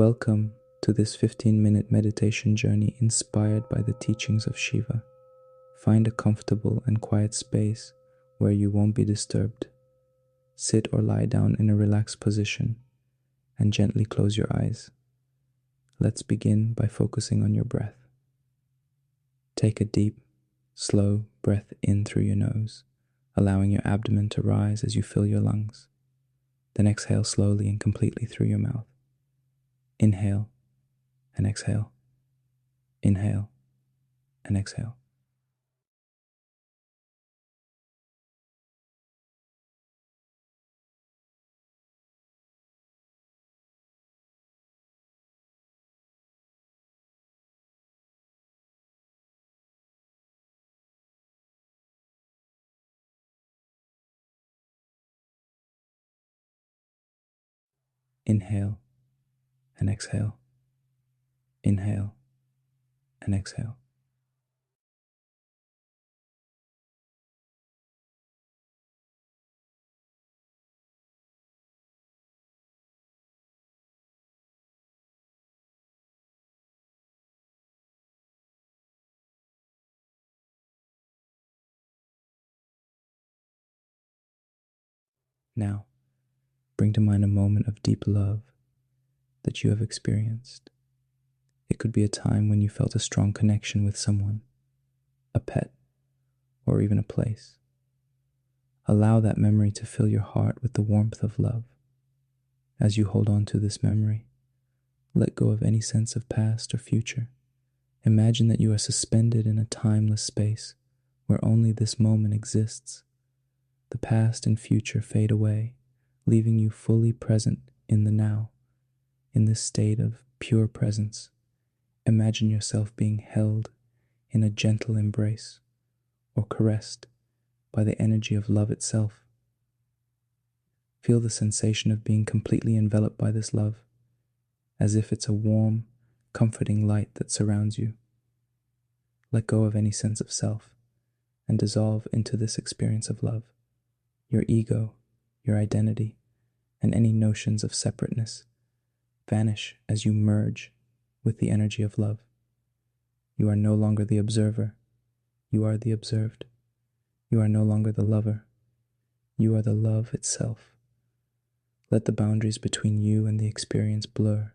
Welcome to this 15-minute meditation journey inspired by the teachings of Shiva. Find a comfortable and quiet space where you won't be disturbed. Sit or lie down in a relaxed position and gently close your eyes. Let's begin by focusing on your breath. Take a deep, slow breath in through your nose, allowing your abdomen to rise as you fill your lungs. Then exhale slowly and completely through your mouth. Inhale and exhale. Inhale and exhale. Inhale and exhale. Inhale and exhale. Now, bring to mind a moment of deep love that you have experienced. It could be a time when you felt a strong connection with someone, a pet, or even a place. Allow that memory to fill your heart with the warmth of love. As you hold on to this memory, let go of any sense of past or future. Imagine that you are suspended in a timeless space where only this moment exists. The past and future fade away, leaving you fully present in the now. In this state of pure presence, imagine yourself being held in a gentle embrace or caressed by the energy of love itself. Feel the sensation of being completely enveloped by this love, as if it's a warm, comforting light that surrounds you. Let go of any sense of self and dissolve into this experience of love. Your ego, your identity, and any notions of separateness vanish as you merge with the energy of love. You are no longer the observer, you are the observed. You are no longer the lover, you are the love itself. Let the boundaries between you and the experience blur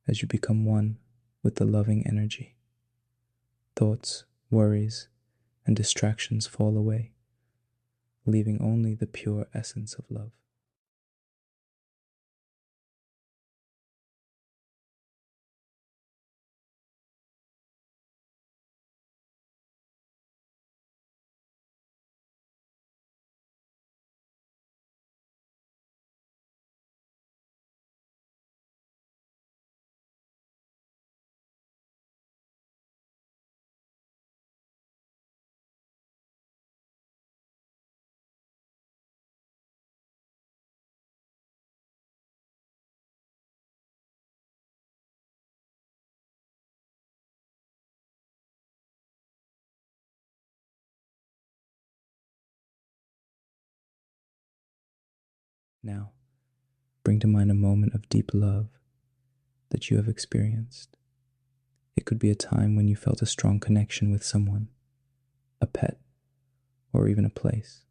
as you become one with the loving energy. Thoughts, worries, and distractions fall away, leaving only the pure essence of love. Now, bring to mind a moment of deep love that you have experienced. It could be a time when you felt a strong connection with someone, a pet, or even a place.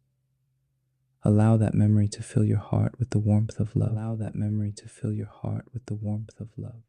Allow that memory to fill your heart with the warmth of love. Allow that memory to fill your heart with the warmth of love.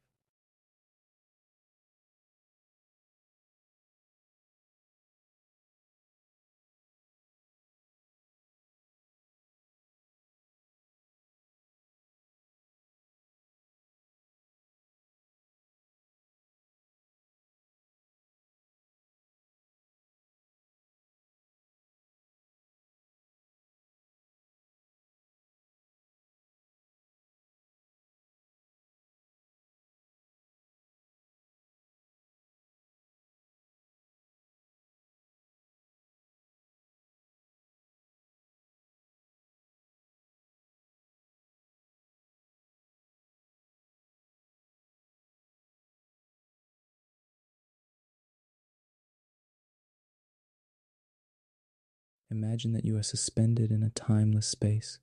Imagine that you are suspended in a timeless space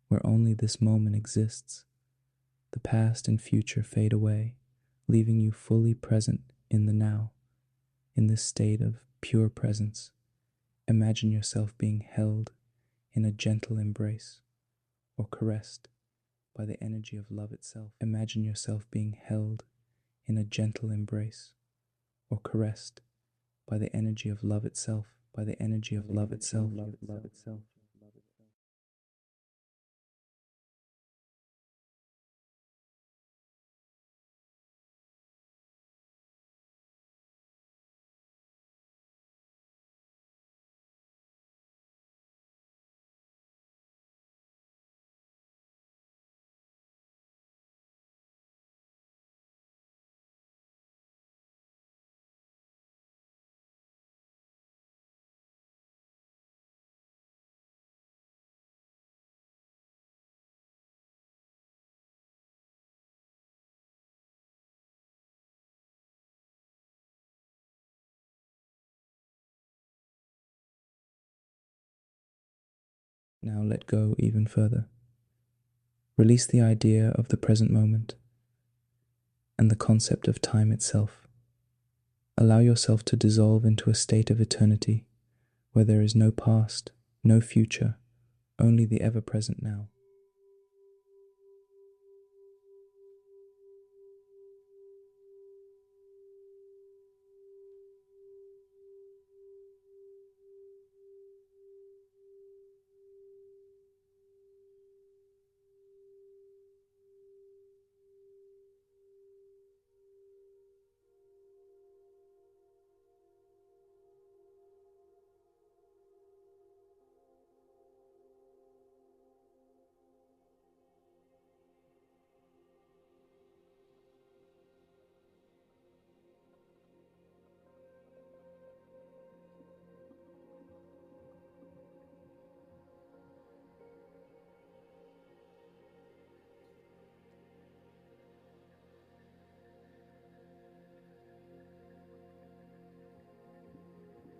where only this moment exists. The past and future fade away, leaving you fully present in the now. In this state of pure presence, imagine yourself being held in a gentle embrace or caressed by the energy of love itself. Imagine yourself being held in a gentle embrace or caressed by the energy of love itself, by the energy of love itself, love itself. Now let go even further. Release the idea of the present moment and the concept of time itself. Allow yourself to dissolve into a state of eternity where there is no past, no future, only the ever-present now.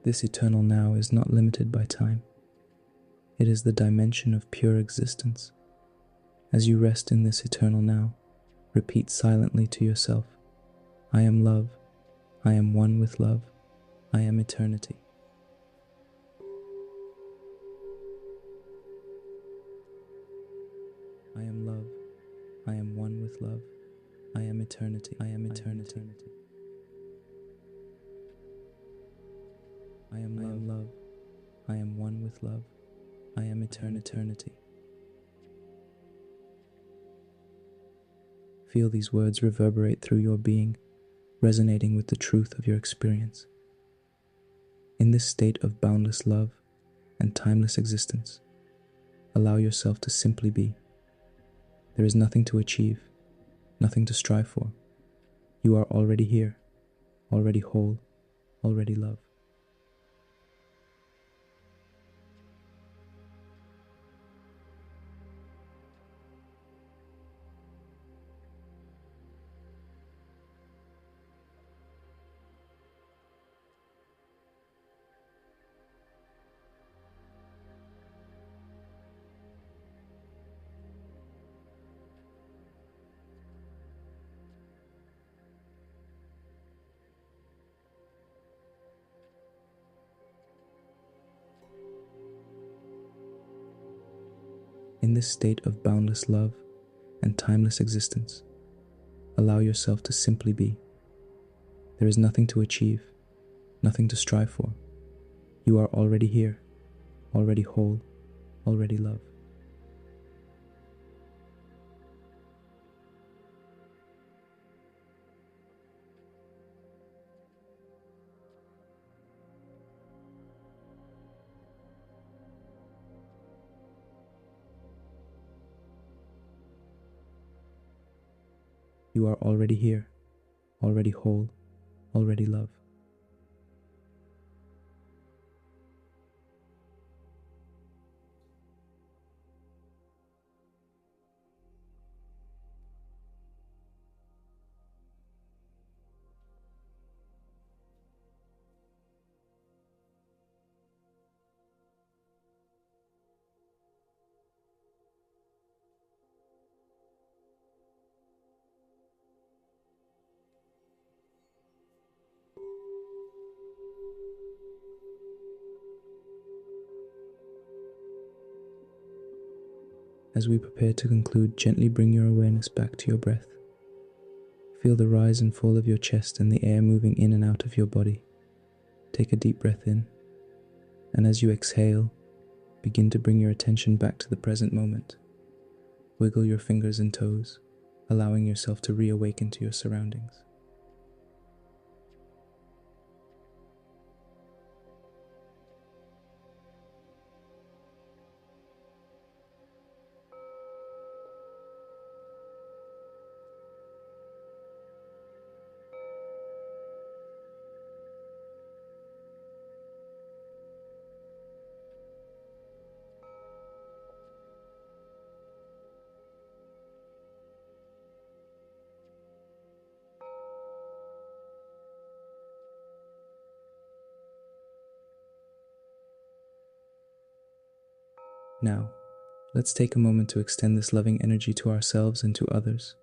This eternal now is not limited by time. It is the dimension of pure existence. As you rest in this eternal now, repeat silently to yourself, I am love, I am one with love, I am eternity. I am love, I am one with love, I am eternity, I am eternity. I am love, I am one with love, I am eternity. Feel these words reverberate through your being, resonating with the truth of your experience. In this state of boundless love and timeless existence, allow yourself to simply be. There is nothing to achieve, nothing to strive for. You are already here, already whole, already love. In this state of boundless love and timeless existence, allow yourself to simply be. There is nothing to achieve, nothing to strive for. You are already here, already whole, already love. You are already here, already whole, already love. As we prepare to conclude, gently bring your awareness back to your breath. Feel the rise and fall of your chest and the air moving in and out of your body. Take a deep breath in, and as you exhale, begin to bring your attention back to the present moment. Wiggle your fingers and toes, allowing yourself to reawaken to your surroundings. Now, let's take a moment to extend this loving energy to ourselves and to others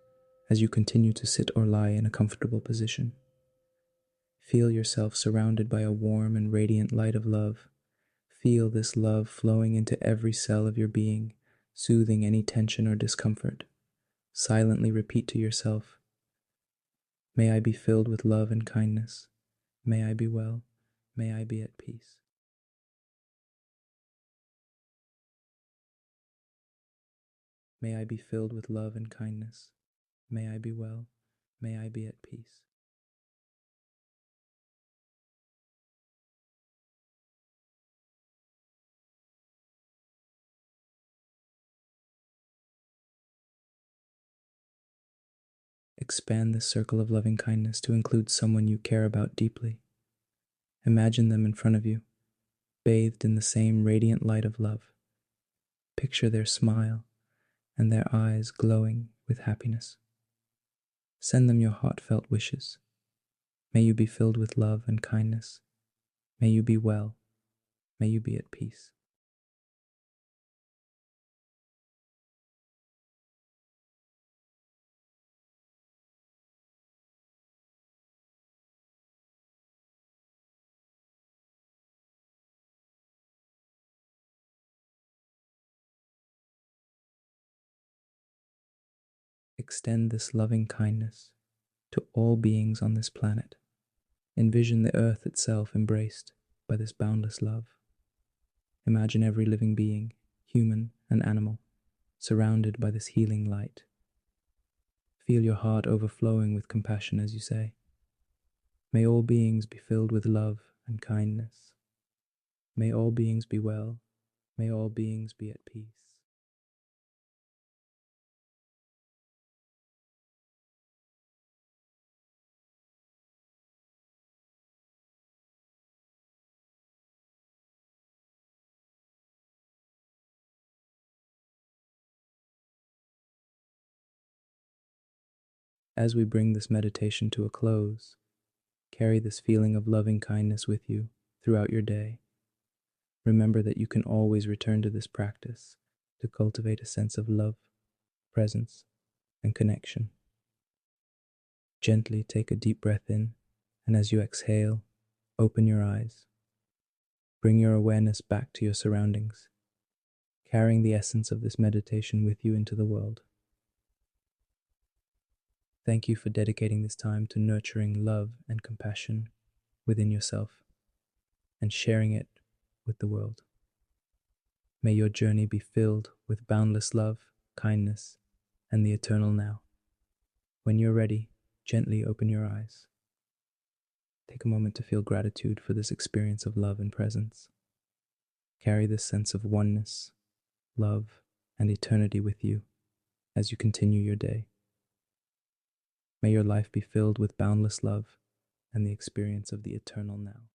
as you continue to sit or lie in a comfortable position. Feel yourself surrounded by a warm and radiant light of love. Feel this love flowing into every cell of your being, soothing any tension or discomfort. Silently repeat to yourself, "May I be filled with love and kindness. May I be well. May I be at peace." May I be filled with love and kindness. May I be well. May I be at peace. Expand this circle of loving kindness to include someone you care about deeply. Imagine them in front of you, bathed in the same radiant light of love. Picture their smile and their eyes glowing with happiness. Send them your heartfelt wishes. May you be filled with love and kindness. May you be well. May you be at peace. Extend this loving kindness to all beings on this planet. Envision the earth itself embraced by this boundless love. Imagine every living being, human and animal, surrounded by this healing light. Feel your heart overflowing with compassion as you say, "May all beings be filled with love and kindness. May all beings be well. May all beings be at peace." As we bring this meditation to a close, carry this feeling of loving kindness with you throughout your day. Remember that you can always return to this practice to cultivate a sense of love, presence, and connection. Gently take a deep breath in, and as you exhale, open your eyes. Bring your awareness back to your surroundings, carrying the essence of this meditation with you into the world. Thank you for dedicating this time to nurturing love and compassion within yourself and sharing it with the world. May your journey be filled with boundless love, kindness, and the eternal now. When you're ready, gently open your eyes. Take a moment to feel gratitude for this experience of love and presence. Carry this sense of oneness, love, and eternity with you as you continue your day. May your life be filled with boundless love and the experience of the eternal now.